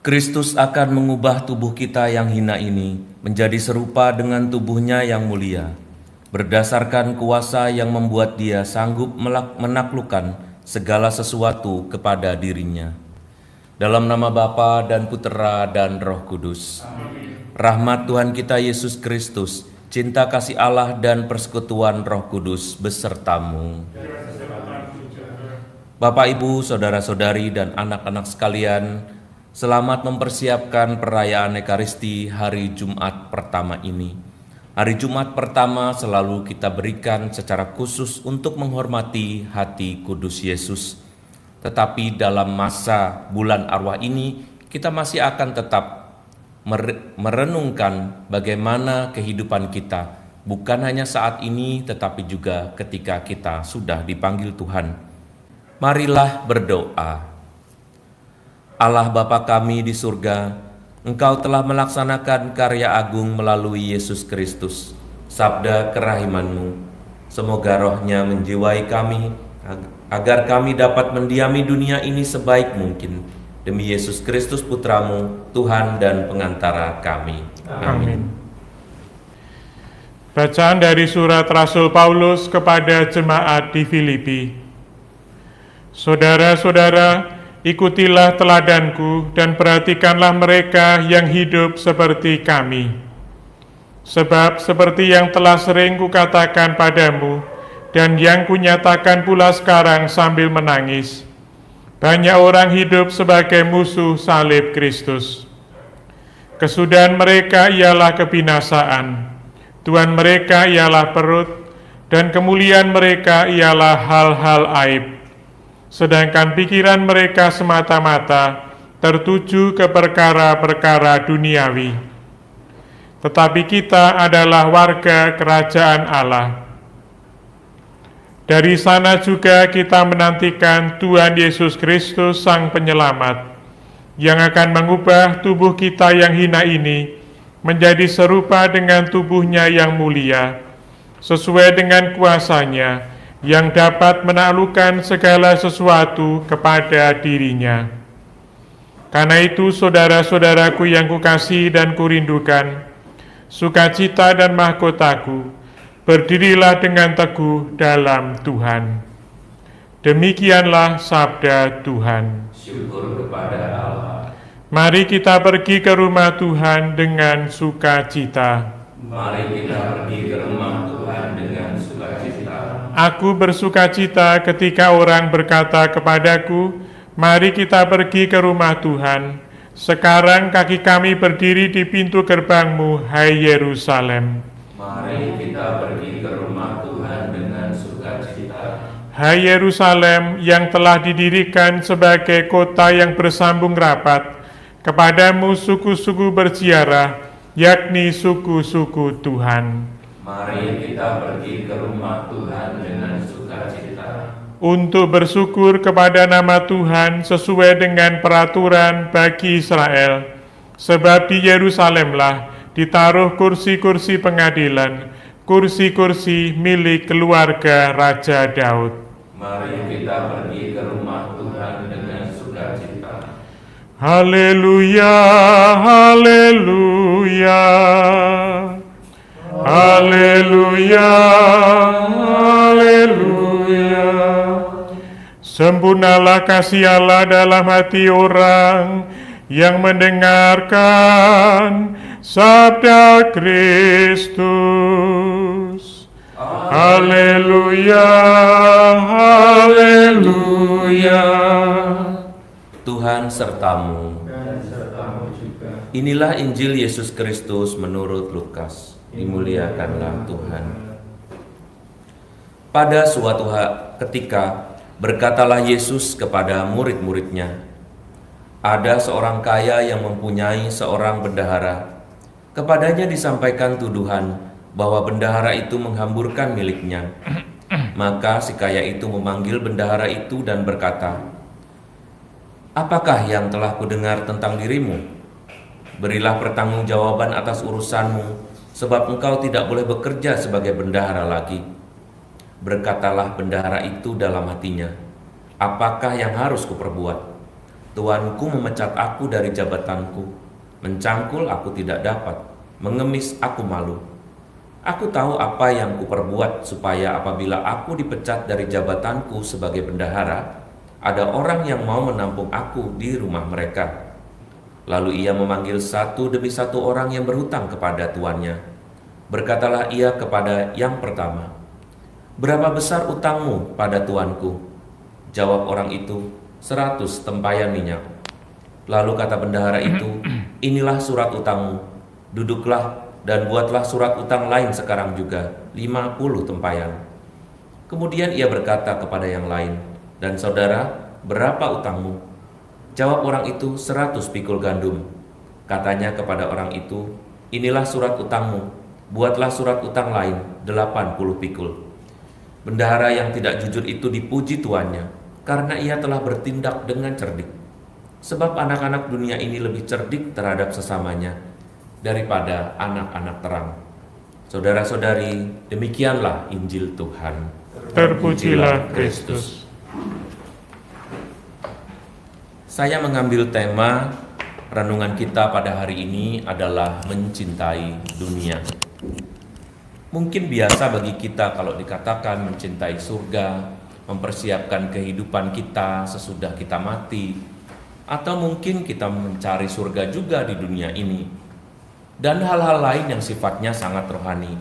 Kristus akan mengubah tubuh kita yang hina ini menjadi serupa dengan tubuhnya yang mulia, berdasarkan kuasa yang membuat dia sanggup menaklukkan segala sesuatu kepada dirinya. Dalam nama Bapa dan Putera dan Roh Kudus. Amin. Rahmat Tuhan kita Yesus Kristus, cinta kasih Allah dan persekutuan Roh Kudus besertamu. Bapak, Ibu, saudara-saudari dan anak-anak sekalian, selamat mempersiapkan perayaan Ekaristi hari Jumat pertama ini. Hari Jumat pertama selalu kita berikan secara khusus untuk menghormati hati kudus Yesus. Tetapi dalam masa bulan arwah ini, kita masih akan tetap merenungkan bagaimana kehidupan kita, bukan hanya saat ini, tetapi juga ketika kita sudah dipanggil Tuhan. Marilah berdoa. Allah Bapa kami di surga, Engkau telah melaksanakan karya agung melalui Yesus Kristus, sabda kerahiman-Mu. Semoga rohnya menjiwai kami, agar kami dapat mendiami dunia ini sebaik mungkin. Demi Yesus Kristus Putra-Mu, Tuhan dan pengantara kami. Amin. Bacaan dari surat Rasul Paulus kepada jemaat di Filipi. Saudara-saudara, ikutilah teladanku dan perhatikanlah mereka yang hidup seperti kami. Sebab seperti yang telah sering kukatakan padamu, dan yang kunyatakan pula sekarang sambil menangis, banyak orang hidup sebagai musuh salib Kristus. Kesudahan mereka ialah kebinasaan, tuan mereka ialah perut, dan kemuliaan mereka ialah hal-hal aib. Sedangkan pikiran mereka semata-mata tertuju ke perkara-perkara duniawi. Tetapi kita adalah warga kerajaan Allah. Dari sana juga kita menantikan Tuhan Yesus Kristus Sang Penyelamat, yang akan mengubah tubuh kita yang hina ini menjadi serupa dengan tubuhnya yang mulia, sesuai dengan kuasa-Nya, yang dapat menaklukkan segala sesuatu kepada dirinya. Karena itu, saudara-saudaraku yang kukasihi dan kurindukan, sukacita dan mahkotaku, berdirilah dengan teguh dalam Tuhan. Demikianlah sabda Tuhan. Syukur kepada Allah. Mari kita pergi ke rumah Tuhan dengan sukacita. Mari kita pergi ke rumah Tuhan dengan sukacita. Aku bersukacita ketika orang berkata kepadaku, mari kita pergi ke rumah Tuhan. Sekarang kaki kami berdiri di pintu gerbang-Mu, hai Yerusalem. Mari kita pergi ke rumah Tuhan dengan sukacita. Hai Yerusalem, yang telah didirikan sebagai kota yang bersambung rapat, kepadamu suku-suku berziarah, yakni suku-suku Tuhan. Mari kita pergi ke rumah Tuhan dengan sukacita. Untuk bersyukur kepada nama Tuhan sesuai dengan peraturan bagi Israel. Sebab di Yerusalemlah ditaruh kursi-kursi pengadilan, kursi-kursi milik keluarga Raja Daud. Mari kita pergi ke rumah Tuhan dengan sukacita. Haleluya, haleluya. Haleluya, haleluya. Sempurnalah kasih Allah dalam hati orang yang mendengarkan sabda Kristus. Haleluya, haleluya. Tuhan sertamu. Inilah Injil Yesus Kristus menurut Lukas. Dimuliakanlah Tuhan. Pada suatu ketika berkatalah Yesus kepada murid-muridnya, ada seorang kaya yang mempunyai seorang bendahara. Kepadanya disampaikan tuduhan bahwa bendahara itu menghamburkan miliknya. Maka si kaya itu memanggil bendahara itu dan berkata, "Apakah yang telah kudengar tentang dirimu? Berilah pertanggungjawaban atas urusanmu, sebab engkau tidak boleh bekerja sebagai bendahara lagi." Berkatalah bendahara itu dalam hatinya, "Apakah yang harus kuperbuat?" Tuanku memecat aku dari jabatanku, mencangkul aku tidak dapat, mengemis aku malu. Aku tahu apa yang kuperbuat supaya apabila aku dipecat dari jabatanku sebagai bendahara, ada orang yang mau menampung aku di rumah mereka. Lalu ia memanggil satu demi satu orang yang berhutang kepada tuannya. Berkatalah ia kepada yang pertama, "Berapa besar utangmu pada tuanku?" Jawab orang itu, 100 tempayan minyak. Lalu kata bendahara itu, "Inilah surat utangmu. Duduklah dan buatlah surat utang lain sekarang juga, 50 tempayan." Kemudian ia berkata kepada yang lain, "Dan saudara, berapa utangmu?" Jawab orang itu, 100 pikul gandum. Katanya kepada orang itu, "Inilah surat utangmu. Buatlah surat utang lain, 80 pikul." Bendahara yang tidak jujur itu dipuji tuannya, karena ia telah bertindak dengan cerdik. Sebab anak-anak dunia ini lebih cerdik terhadap sesamanya daripada anak-anak terang. Saudara-saudari, demikianlah Injil Tuhan. Terpujilah Kristus. Saya mengambil tema renungan kita pada hari ini adalah mencintai dunia. Mungkin biasa bagi kita kalau dikatakan mencintai surga, mempersiapkan kehidupan kita sesudah kita mati, atau mungkin kita mencari surga juga di dunia ini, dan hal-hal lain yang sifatnya sangat rohani.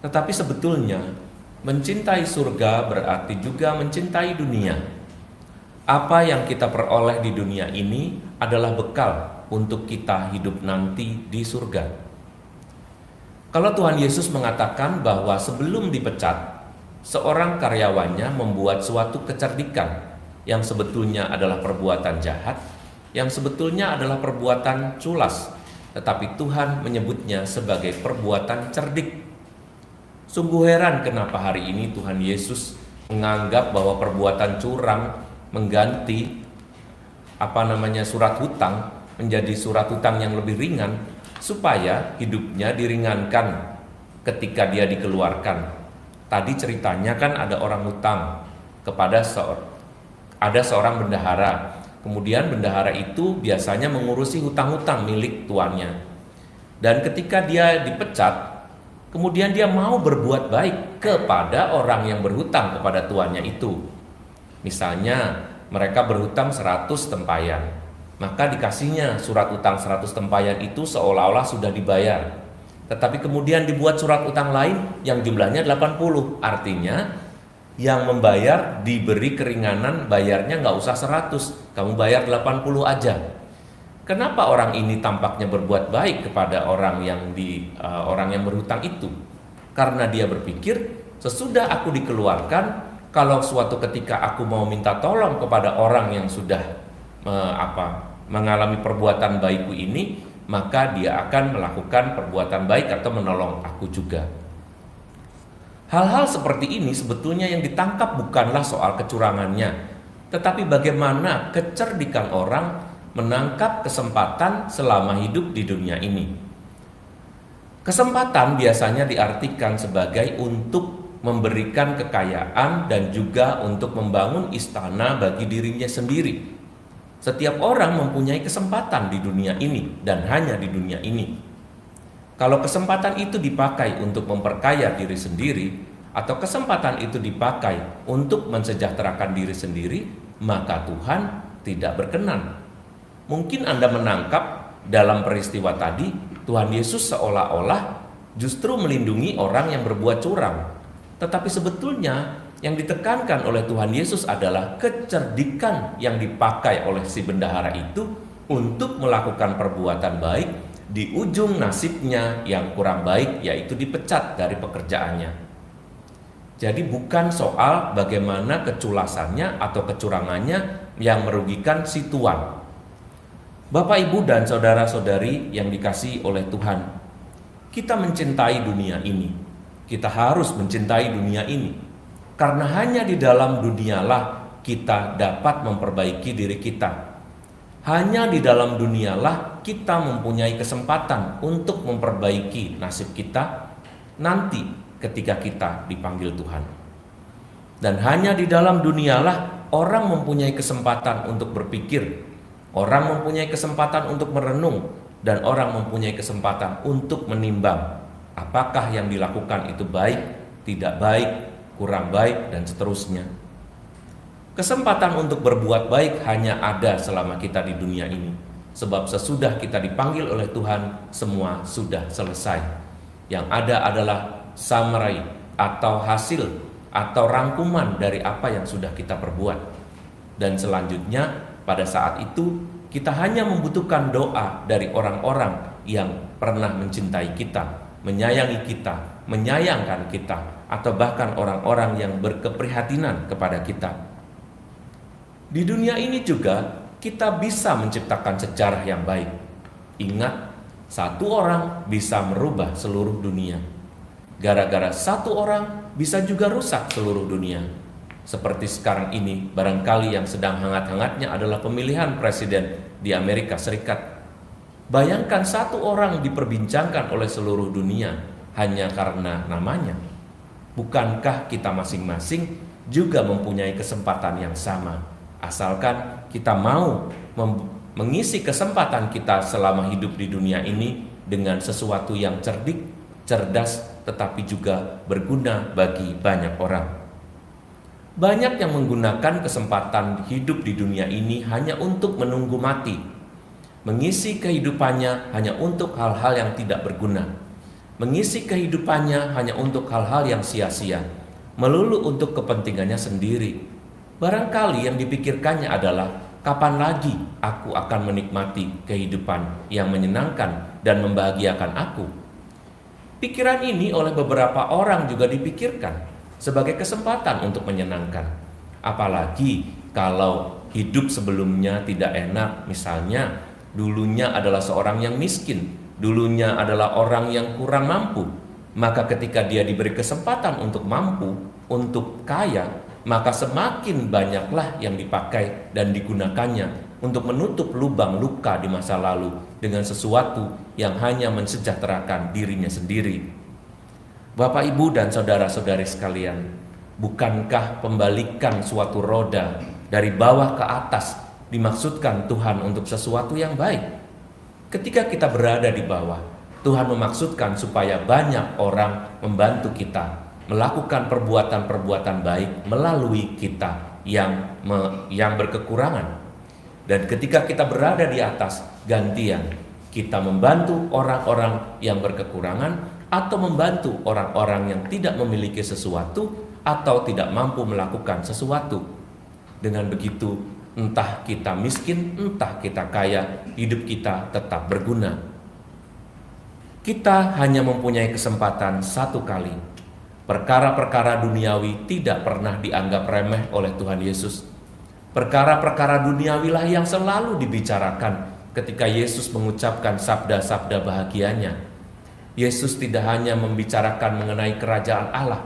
Tetapi sebetulnya mencintai surga berarti juga mencintai dunia. Apa yang kita peroleh di dunia ini adalah bekal untuk kita hidup nanti di surga. Kalau Tuhan Yesus mengatakan bahwa sebelum dipecat, seorang karyawannya membuat suatu kecerdikan yang sebetulnya adalah perbuatan jahat, yang sebetulnya adalah perbuatan culas, tetapi Tuhan menyebutnya sebagai perbuatan cerdik. Sungguh heran kenapa hari ini Tuhan Yesus menganggap bahwa perbuatan curang mengganti surat hutang menjadi surat hutang yang lebih ringan, supaya hidupnya diringankan ketika dia dikeluarkan. Tadi ceritanya kan ada orang hutang kepada seorang bendahara. Kemudian bendahara itu biasanya mengurusi hutang-hutang milik tuannya. Dan ketika dia dipecat, kemudian dia mau berbuat baik kepada orang yang berhutang kepada tuannya itu. Misalnya mereka berhutang 100 tempayan, maka dikasihnya surat utang 100 tempayan itu seolah-olah sudah dibayar. Tetapi kemudian dibuat surat utang lain yang jumlahnya 80. Artinya yang membayar diberi keringanan, bayarnya nggak usah 100, kamu bayar 80 aja. Kenapa orang ini tampaknya berbuat baik kepada orang yang berhutang itu? Karena dia berpikir, sesudah aku dikeluarkan, kalau suatu ketika aku mau minta tolong kepada orang yang sudah mengalami perbuatan baikku ini, maka dia akan melakukan perbuatan baik atau menolong aku juga. Hal-hal seperti ini sebetulnya yang ditangkap bukanlah soal kecurangannya, tetapi bagaimana kecerdikan orang menangkap kesempatan selama hidup di dunia ini. Kesempatan biasanya diartikan sebagai untuk memberikan kekayaan dan juga untuk membangun istana bagi dirinya sendiri. Setiap orang mempunyai kesempatan di dunia ini dan hanya di dunia ini. Kalau kesempatan itu dipakai untuk memperkaya diri sendiri, atau kesempatan itu dipakai untuk mensejahterakan diri sendiri, maka Tuhan tidak berkenan. Mungkin Anda menangkap dalam peristiwa tadi, Tuhan Yesus seolah-olah justru melindungi orang yang berbuat curang. Tetapi sebetulnya yang ditekankan oleh Tuhan Yesus adalah kecerdikan yang dipakai oleh si bendahara itu untuk melakukan perbuatan baik di ujung nasibnya yang kurang baik, yaitu dipecat dari pekerjaannya. Jadi bukan soal bagaimana keculasannya atau kecurangannya yang merugikan si tuan. Bapak, Ibu, dan saudara-saudari yang dikasihi oleh Tuhan, kita mencintai dunia ini. Kita harus mencintai dunia ini, karena hanya di dalam dunialah kita dapat memperbaiki diri kita. Hanya di dalam dunialah kita mempunyai kesempatan untuk memperbaiki nasib kita nanti ketika kita dipanggil Tuhan. Dan hanya di dalam dunialah orang mempunyai kesempatan untuk berpikir, orang mempunyai kesempatan untuk merenung, dan orang mempunyai kesempatan untuk menimbang apakah yang dilakukan itu baik, tidak baik, kurang baik, dan seterusnya. Kesempatan untuk berbuat baik hanya ada selama kita di dunia ini, sebab sesudah kita dipanggil oleh Tuhan, semua sudah selesai. Yang ada adalah summary atau hasil atau rangkuman dari apa yang sudah kita perbuat. Dan selanjutnya pada saat itu kita hanya membutuhkan doa dari orang-orang yang pernah mencintai kita, menyayangi kita, menyayangkan kita, atau bahkan orang-orang yang berkeprihatinan kepada kita. Di dunia ini juga kita bisa menciptakan sejarah yang baik. Ingat, satu orang bisa merubah seluruh dunia. Gara-gara satu orang bisa juga rusak seluruh dunia. Seperti sekarang ini, barangkali yang sedang hangat-hangatnya adalah pemilihan presiden di Amerika Serikat. Bayangkan satu orang diperbincangkan oleh seluruh dunia hanya karena namanya. Bukankah kita masing-masing juga mempunyai kesempatan yang sama? Asalkan kita mau mengisi kesempatan kita selama hidup di dunia ini dengan sesuatu yang cerdik, cerdas, tetapi juga berguna bagi banyak orang. Banyak yang menggunakan kesempatan hidup di dunia ini hanya untuk menunggu mati, mengisi kehidupannya hanya untuk hal-hal yang tidak berguna, mengisi kehidupannya hanya untuk hal-hal yang sia-sia, melulu untuk kepentingannya sendiri. Barangkali yang dipikirkannya adalah, kapan lagi aku akan menikmati kehidupan yang menyenangkan dan membahagiakan aku? Pikiran ini oleh beberapa orang juga dipikirkan sebagai kesempatan untuk menyenangkan. Apalagi kalau hidup sebelumnya tidak enak, misalnya dulunya adalah seorang yang miskin, dulunya adalah orang yang kurang mampu, maka ketika dia diberi kesempatan untuk mampu, untuk kaya, maka semakin banyaklah yang dipakai dan digunakannya untuk menutup lubang luka di masa lalu dengan sesuatu yang hanya mensejahterakan dirinya sendiri. Bapak, Ibu, dan saudara-saudari sekalian, bukankah pembalikan suatu roda dari bawah ke atas dimaksudkan Tuhan untuk sesuatu yang baik? Ketika kita berada di bawah, Tuhan memaksudkan supaya banyak orang membantu kita melakukan perbuatan-perbuatan baik melalui kita yang berkekurangan. Dan ketika kita berada di atas, gantian kita membantu orang-orang yang berkekurangan atau membantu orang-orang yang tidak memiliki sesuatu atau tidak mampu melakukan sesuatu. Dengan begitu, entah kita miskin, entah kita kaya, hidup kita tetap berguna. Kita hanya mempunyai kesempatan satu kali. Perkara-perkara duniawi tidak pernah dianggap remeh oleh Tuhan Yesus. Perkara-perkara duniawilah yang selalu dibicarakan ketika Yesus mengucapkan sabda-sabda bahagianya. Yesus tidak hanya membicarakan mengenai kerajaan Allah,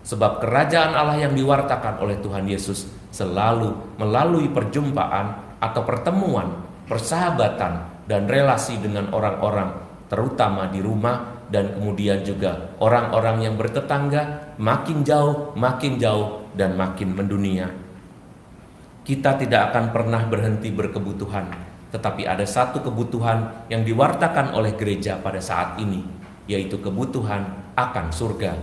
sebab kerajaan Allah yang diwartakan oleh Tuhan Yesus selalu melalui perjumpaan atau pertemuan, persahabatan, dan relasi dengan orang-orang, terutama di rumah, dan kemudian juga orang-orang yang bertetangga, makin jauh, dan makin mendunia. Kita tidak akan pernah berhenti berkebutuhan, tetapi ada satu kebutuhan yang diwartakan oleh gereja pada saat ini, yaitu kebutuhan akan surga.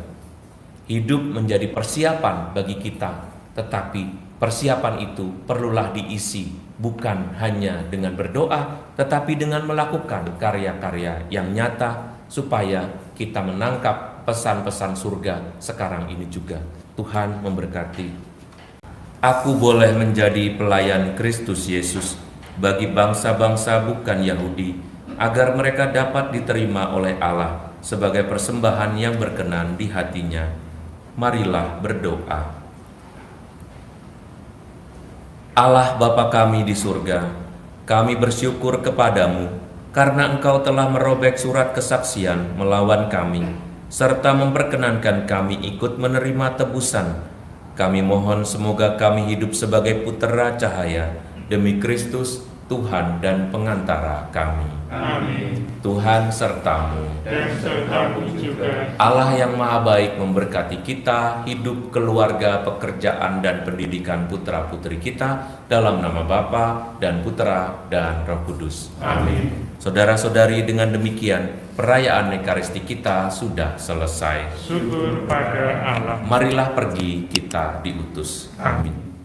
Hidup menjadi persiapan bagi kita, tetapi persiapan itu perlulah diisi bukan hanya dengan berdoa, tetapi dengan melakukan karya-karya yang nyata, supaya kita menangkap pesan-pesan surga sekarang ini juga. Tuhan memberkati. Aku boleh menjadi pelayan Kristus Yesus bagi bangsa-bangsa bukan Yahudi, agar mereka dapat diterima oleh Allah sebagai persembahan yang berkenan di hatinya. Marilah berdoa. Allah Bapa kami di surga, kami bersyukur kepadamu karena Engkau telah merobek surat kesaksian melawan kami, serta memperkenankan kami ikut menerima tebusan. Kami mohon semoga kami hidup sebagai putera cahaya demi Kristus Tuhan dan pengantara kami. Amin. Tuhan sertamu. Dan sertamu juga. Allah yang Maha Baik memberkati kita, hidup, keluarga, pekerjaan, dan pendidikan putra-putri kita, dalam nama Bapa dan Putra dan Roh Kudus. Amin. Saudara-saudari, dengan demikian perayaan Ekaristi kita sudah selesai. Syukur pada Allah. Marilah pergi, kita diutus. Amin.